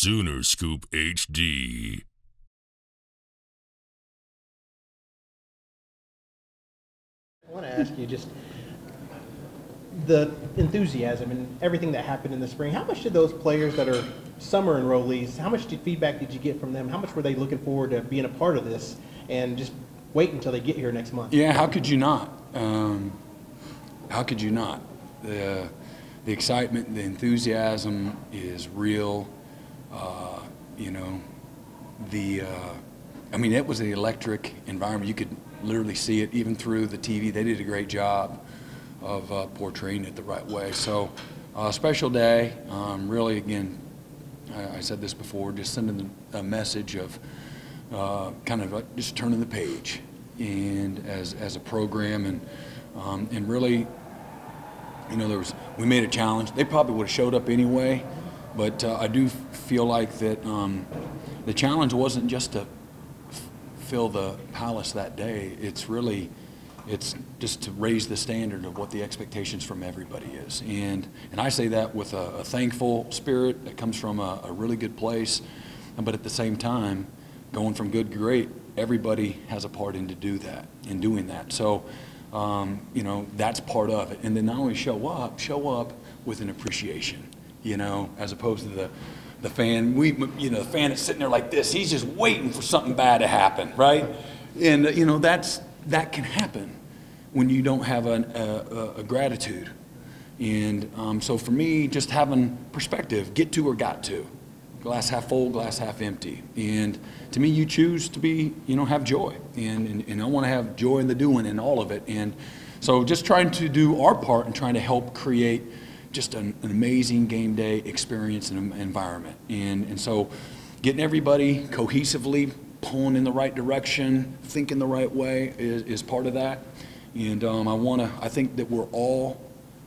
Sooner Scoop HD. I want to ask you just the enthusiasm and everything that happened in the spring. How much did those players that are summer enrollees, how much feedback did you get from them? How much were they looking forward to being a part of this and just wait until they get here next month? Yeah, how could you not? How could you not? The excitement, the enthusiasm is real. I mean, it was an electric environment. You could literally see it even through the TV. They did a great job of portraying it the right way. So, special day. Really, again, I said this before, just sending a message of kind of just turning the page, and as a program, and really, you know, we made a challenge. They probably would have showed up anyway, but I do feel like that the challenge wasn't just to fill the palace that day. It's just to raise the standard of what the expectations from everybody is. And I say that with a thankful spirit that comes from a really good place, but at the same time, going from good to great, everybody has a part in doing that. So, you know, that's part of it. And then not only show up with an appreciation, you know, as opposed to the fan. The fan that's sitting there like this, he's just waiting for something bad to happen, right? And, you know, that can happen when you don't have a gratitude. And so for me, just having perspective, get to or got to. Glass half full, glass half empty. And to me, you choose to be, you know, have joy. And I want to have joy in the doing and all of it. And so just trying to do our part and trying to help create just an amazing game day experience and environment. And so getting everybody cohesively pulling in the right direction, thinking the right way is part of that. And I think that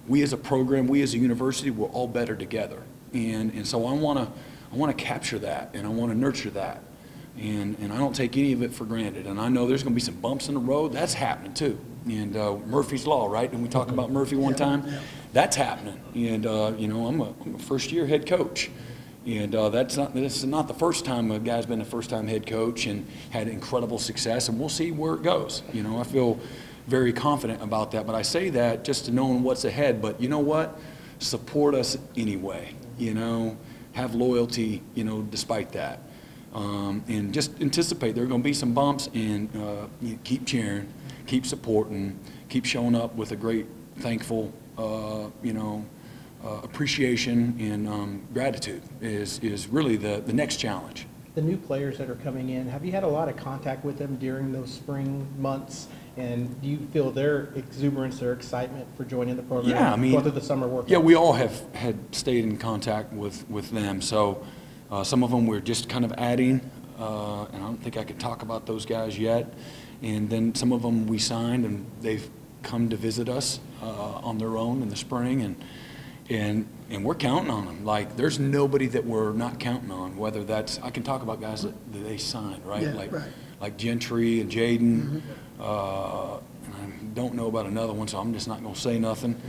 we as a program, we as a university, we're all better together. And so I want to capture that, and I want to nurture that. And I don't take any of it for granted. And I know there's going to be some bumps in the road. That's happening too. And Murphy's Law, right? And we talked about Murphy one time. That's happening. And you know, I'm a first-year head coach. And this is not the first time a guy's been a first-time head coach and had incredible success. And we'll see where it goes. You know, I feel very confident about that. But I say that just to knowing what's ahead. But you know what? Support us anyway. You know, have loyalty, you know, despite that. And just anticipate there are going to be some bumps, and you keep cheering, keep supporting, keep showing up with a great, thankful, appreciation and gratitude is really the next challenge. The new players that are coming in, have you had a lot of contact with them during those spring months? And do you feel their exuberance, their excitement for joining the program? Yeah, I mean, going through the summer workouts? Yeah, we all have had stayed in contact with them. So some of them we're just kind of adding, and I don't think I can talk about those guys yet. And then some of them we signed, and they've come to visit us on their own in the spring, and we're counting on them. Like, there's nobody that we're not counting on. Whether that's, I can talk about guys that they signed, right? Yeah, Like Gentry and Jaden. And I don't know about another one, so I'm just not going to say nothing.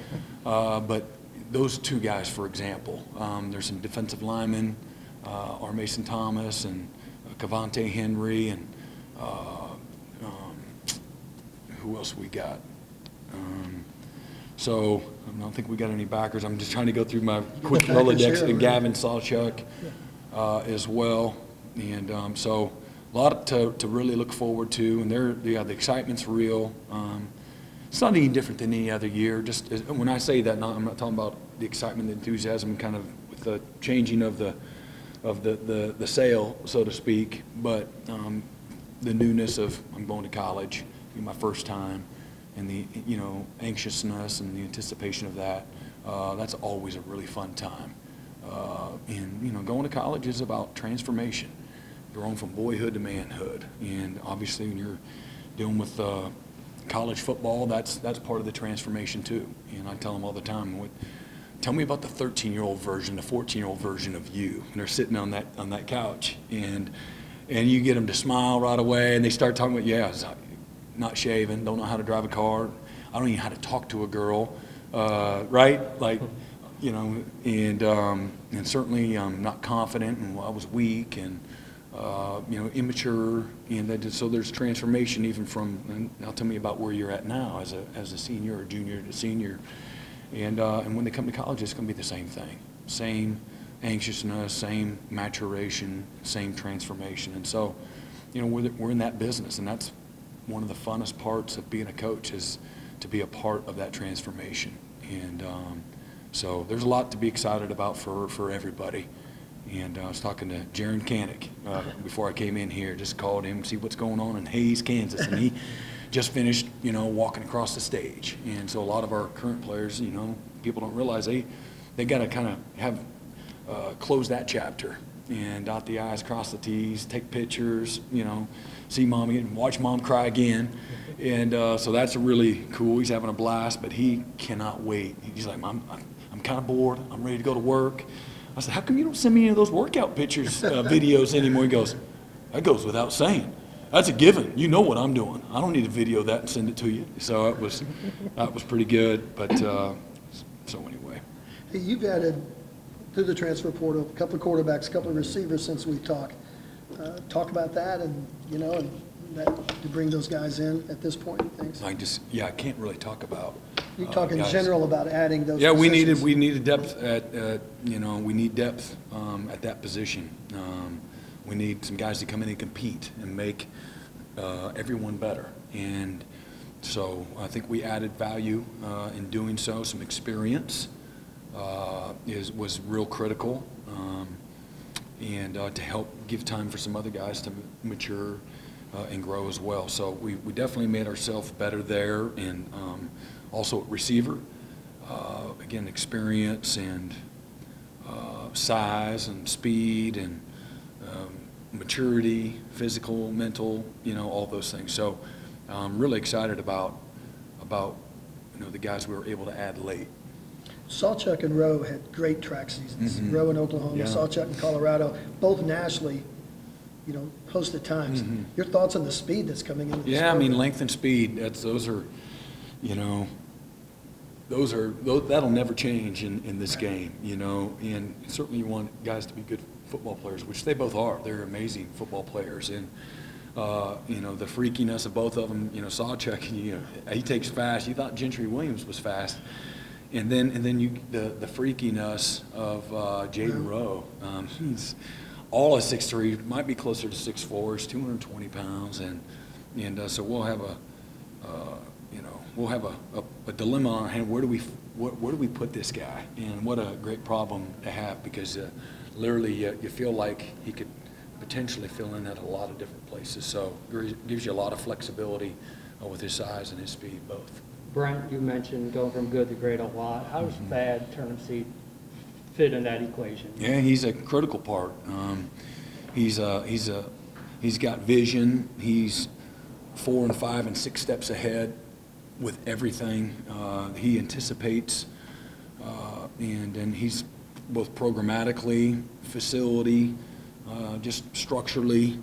But those two guys, for example, there's some defensive linemen, R. Mason Thomas and Cavante Henry, and who else we got? So I don't think we got any backers. I'm just trying to go through my quick Rolodex. And Gavin Sawchuk as well, and so a lot to really look forward to. And the excitement's real. It's not any different than any other year. Just when I say that, I'm not talking about the excitement, the enthusiasm, kind of with the changing of the sail, so to speak, but the newness of I'm going to college, my first time, and the anxiousness and the anticipation of that. That's always a really fun time. And going to college is about transformation, growing from boyhood to manhood. And obviously, when you're dealing with college football, that's part of the transformation too. And I tell them all the time, tell me about the 13-year-old version, the 14-year-old version of you. And they're sitting on that couch, and you get them to smile right away, and they start talking about, not shaving, don't know how to drive a car, I don't even know how to talk to a girl, right? Like, you know, and certainly not confident, and I was weak and you know, immature, and that so there's transformation even from. And now tell me about where you're at now as a senior or junior to senior, and when they come to college, it's going to be the same thing, same anxiousness, same maturation, same transformation, and so, you know, we're in that business, and that's one of the funnest parts of being a coach is to be a part of that transformation. And so there's a lot to be excited about for everybody. And I was talking to Jaron Canick before I came in here, just called him, see what's going on in Hayes, Kansas. And he just finished, you know, walking across the stage. And so a lot of our current players, you know, people don't realize they got to kind of have close that chapter and dot the I's, cross the T's, take pictures, you know, see mom again, watch mom cry again. And so that's really cool. He's having a blast, but he cannot wait. He's like, I'm kind of bored. I'm ready to go to work. I said, how come you don't send me any of those workout pictures, videos anymore? He goes, that goes without saying. That's a given. You know what I'm doing. I don't need to video that and send it to you. So that was pretty good. But so anyway. Hey, you've added through the transfer portal a couple of quarterbacks, a couple of receivers since we talked. Talk about that, and you know, and that to bring those guys in at this point. Thanks. I can't really talk about. You talk in guys. general about adding those. Yeah, positions. we needed depth you know, we need depth at that position. We need some guys to come in and compete and make everyone better. And so I think we added value in doing so. Some experience was real critical, and to help give time for some other guys to mature and grow as well. So we definitely made ourselves better there, and also at receiver. Again, experience and size and speed and maturity, physical, mental, you know, all those things. So I'm really excited about you know, the guys we were able to add late. Sawchuck and Rowe had great track seasons. Mm-hmm. Rowe in Oklahoma, Yeah. Sawchuck in Colorado, both nationally, you know, hosted times. Mm-hmm. Your thoughts on the speed that's coming into this Yeah, I mean, program? length and speed, those are, you know, that'll never change in this game, you know, and certainly you want guys to be good football players, which they both are. They're amazing football players, and you know, the freakiness of both of them. You know, Sawchuck, you know, he takes fast. You thought Gentry Williams was fast, and then the freakiness of Jaden Rowe. He's all at 6'3", might be closer to 6'4". He's 220 pounds, and so we'll have a dilemma on our hand. Where do we put this guy? And what a great problem to have, because literally you feel like he could potentially fill in at a lot of different places. So it gives you a lot of flexibility with his size and his speed both. Brent, you mentioned going from good to great a lot. How does Thad Turnipseed fit in that equation? Yeah, he's a critical part. He's got vision. He's 4 and 5 and 6 steps ahead with everything. He anticipates, and he's both programmatically, facility, just structurally,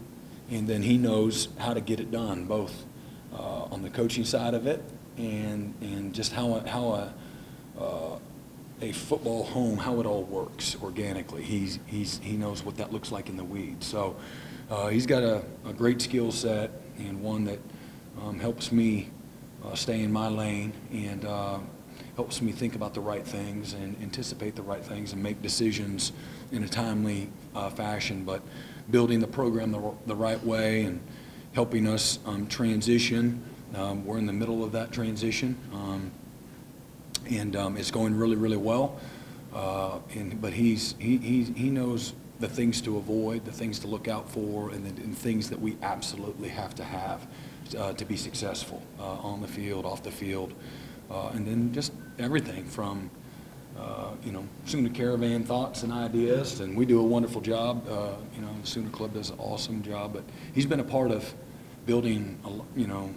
and then he knows how to get it done, both on the coaching side of it and just how a football home, how it all works organically. He knows what that looks like in the weeds. So he's got a great skill set, and one that helps me stay in my lane, and helps me think about the right things and anticipate the right things and make decisions in a timely fashion, but building the program the right way and helping us transition. We're in the middle of that transition, and it's going really, really well. But he knows the things to avoid, the things to look out for, and things that we absolutely have to be successful on the field, off the field, and then just everything from you know, Sooner Caravan thoughts and ideas, and we do a wonderful job. You know, the Sooner Club does an awesome job, but he's been a part of building, you know,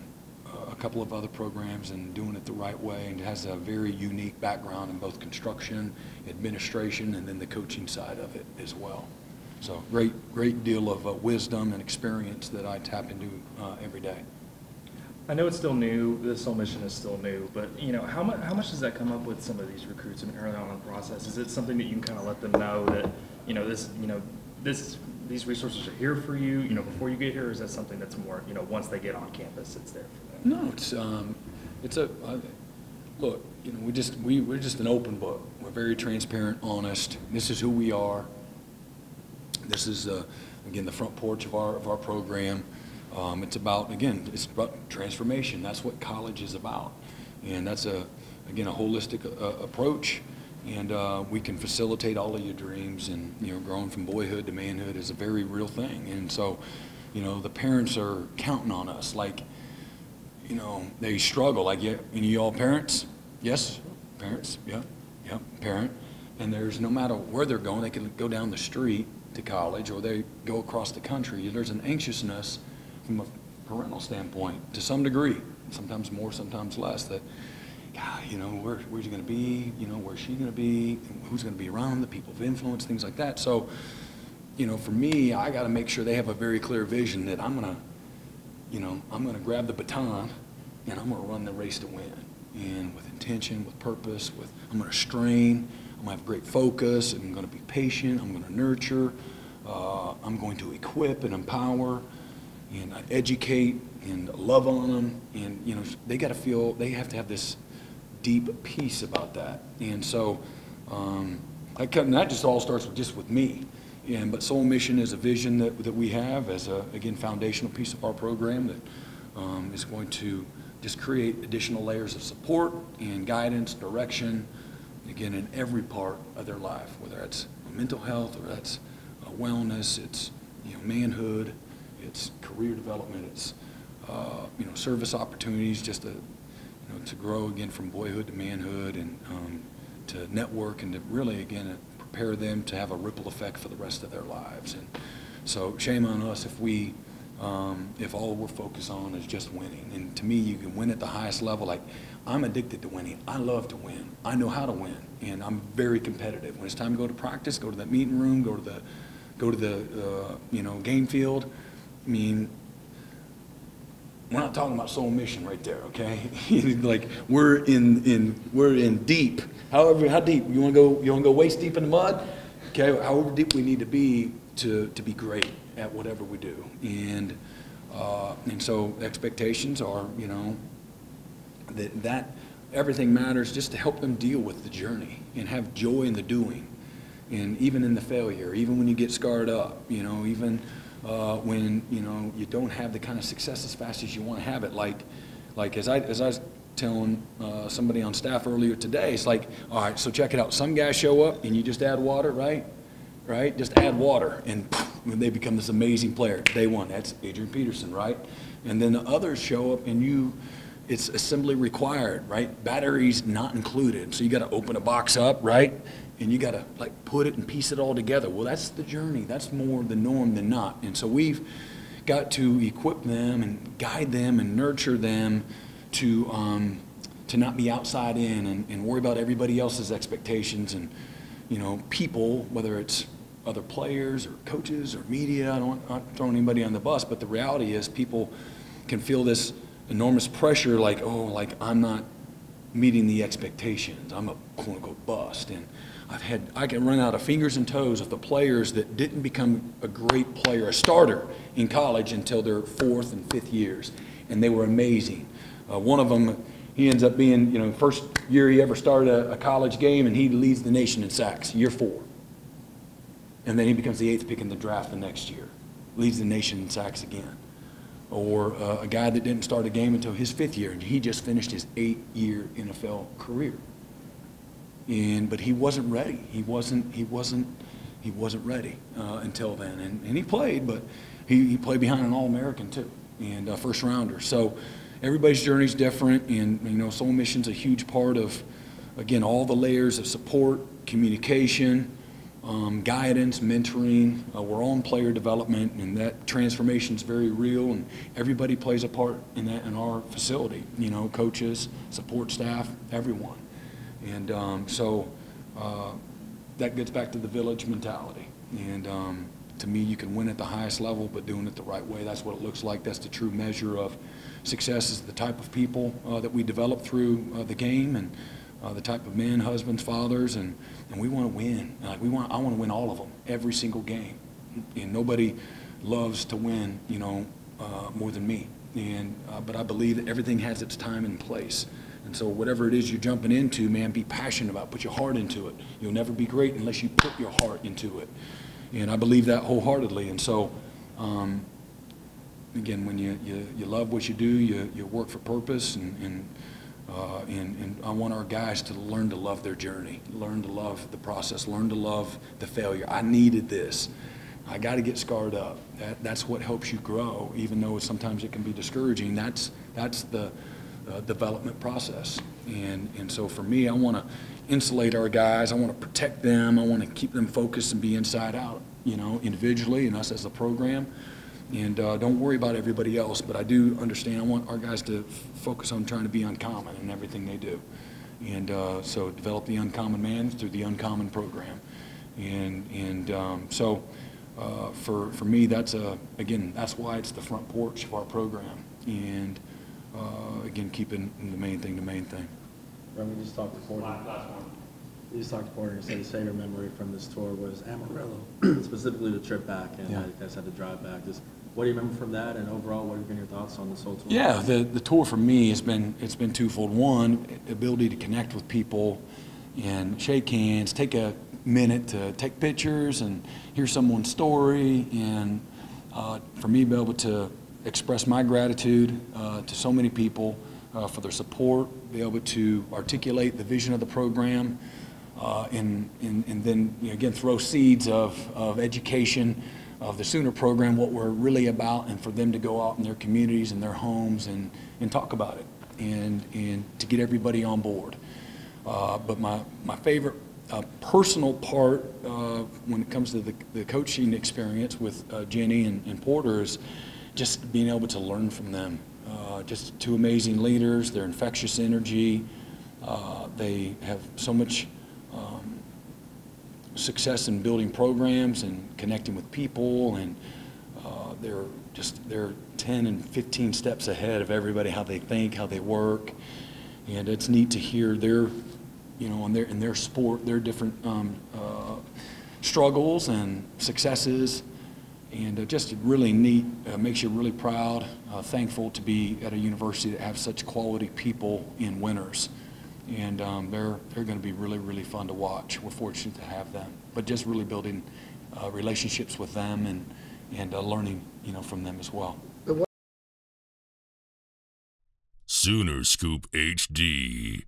a couple of other programs and doing it the right way, and has a very unique background in both construction, administration, and then the coaching side of it as well. So great deal of wisdom and experience that I tap into every day. I know it's still new, the Soul Mission is still new, but, you know, how much does that come up with some of these recruits, I mean, early on in the process? Is it something that you can kind of let them know that, you know, these resources are here for you, you know, before you get here, or is that something that's more, you know, once they get on campus, it's there for them? No, look, you know, we're just an open book. We're very transparent, honest. This is who we are. This is, again, the front porch of our program. It's about transformation. That's what college is about. And that's, again, a holistic approach. And we can facilitate all of your dreams. And, you know, growing from boyhood to manhood is a very real thing. And so, you know, the parents are counting on us. Like, you know, they struggle. Like, yeah, you all parents? Yes, parents, yeah, parent. And there's, no matter where they're going, they can go down the street to college or they go across the country. There's an anxiousness from a parental standpoint to some degree, sometimes more, sometimes less, that, God, you know, where's he going to be? You know, where's she going to be? Who's going to be around the people of influence, things like that. So, you know, for me, I got to make sure they have a very clear vision that I'm going to grab the baton and I'm going to run the race to win. And with intention, with purpose, I'm going to strain, I'm going to have great focus, I'm going to be patient, I'm going to nurture, I'm going to equip and empower, and educate and love on them. And, you know, they got to feel, they have to have this deep peace about that. And so that just all starts with me. But Soul Mission is a vision that we have as a, again, foundational piece of our program that is going to just create additional layers of support and guidance, direction, again, in every part of their life, whether it's mental health or that's wellness, it's, you know, manhood, it's career development, it's you know, service opportunities, just to, you know, to grow again from boyhood to manhood, and to network, and to really, again, prepare them to have a ripple effect for the rest of their lives. And so shame on us if all we're focused on is just winning. And to me, you can win at the highest level. Like, I'm addicted to winning. I love to win. I know how to win, and I'm very competitive. When it's time to go to practice, go to that meeting room, go to the you know, game field. I mean, we're not talking about Soul Mission right there, okay? Like, we're in deep. However, how deep? You want to go waist deep in the mud? Okay, however deep we need to be great at whatever we do. And so expectations are, you know, that everything matters, just to help them deal with the journey and have joy in the doing, and even in the failure, even when you get scarred up, you know, even when, you know, you don't have the kind of success as fast as you want to have it. Like as I was telling somebody on staff earlier today, it's like, all right, so check it out. Some guys show up and you just add water, right? Just add water, and they become this amazing player. Day one, that's Adrian Peterson, right? And then the others show up and it's assembly required, right? Batteries not included. So you got to open a box up, right? And you got to, like, put it and piece it all together. Well, that's the journey. That's more the norm than not. And so we've got to equip them and guide them and nurture them to not be outside in and worry about everybody else's expectations and, you know, people, whether it's other players or coaches or media. I'm not throwing anybody on the bus, but the reality is people can feel this enormous pressure, like, oh, like, I'm not meeting the expectations. I'm a quote-unquote bust. And I can run out of fingers and toes of the players that didn't become a great player, a starter in college until their 4th and 5th years, and they were amazing. One of them, he ends up being, you know, first year he ever started a college game, and he leads the nation in sacks, year 4. And then he becomes the 8th pick in the draft the next year, leads the nation in sacks again. Or a guy that didn't start a game until his 5th year, and he just finished his 8-year NFL career. But he wasn't ready. He wasn't ready until then. And he played, but he played behind an All-American too, and a first rounder. So everybody's journey is different, and, you know, Soul Mission's a huge part of, again, all the layers of support, communication, guidance, mentoring. We're on player development, and that transformation is very real, and everybody plays a part in that in our facility. You know, coaches, support staff, everyone. And so that gets back to the village mentality. And to me, you can win at the highest level, but doing it the right way. That's what it looks like. That's the true measure of success, is the type of people that we develop through the game, and the type of men, husbands, fathers, and we want to win. I want to win all of them, every single game. And nobody loves to win, more than me. But I believe that everything has its time and place. And so whatever it is you're jumping into, man, be passionate about it. Put your heart into it. You'll never be great unless you put your heart into it. And I believe that wholeheartedly. And so, again, when you love what you do, you work for purpose, and I want our guys to learn to love their journey, learn to love the process, learn to love the failure. I needed this. I got to get scarred up. That's what helps you grow, even though sometimes it can be discouraging. That's the development process. And so for me, I want to insulate our guys. I want to protect them. I want to keep them focused and be inside out, individually, and us as a program. And don't worry about everybody else, but I do understand. I want our guys to focus on trying to be uncommon in everything they do. And so develop the uncommon man through the uncommon program. So for me, that's why it's the front porch of our program. And again, keeping the main thing the main thing. When we just talked to Porter. You just talked to Porter and said his favorite memory from this tour was Amarillo, specifically the trip back, and you guys had to drive back. Just what do you remember from that, and overall, what have been your thoughts on this whole tour? Yeah, the tour for me it's been twofold. One, ability to connect with people and shake hands, take a minute to take pictures and hear someone's story, and for me, be able to express my gratitude to so many people for their support, be able to articulate the vision of the program, and then again throw seeds of education of the Sooner program, what we're really about, and for them to go out in their communities and their homes and talk about it, and to get everybody on board. But my favorite personal part when it comes to the coaching experience with Jenny and Porter is just being able to learn from them. Just two amazing leaders, their infectious energy. They have so much success in building programs and connecting with people, and they're 10 and 15 steps ahead of everybody, how they think, how they work. And it's neat to hear their, in their sport, their different struggles and successes. And just really neat, makes you really proud, thankful to be at a university that have such quality people in winners. And they're going to be really, really fun to watch. We're fortunate to have them. But just really building relationships with them and learning, from them as well. Sooner Scoop HD.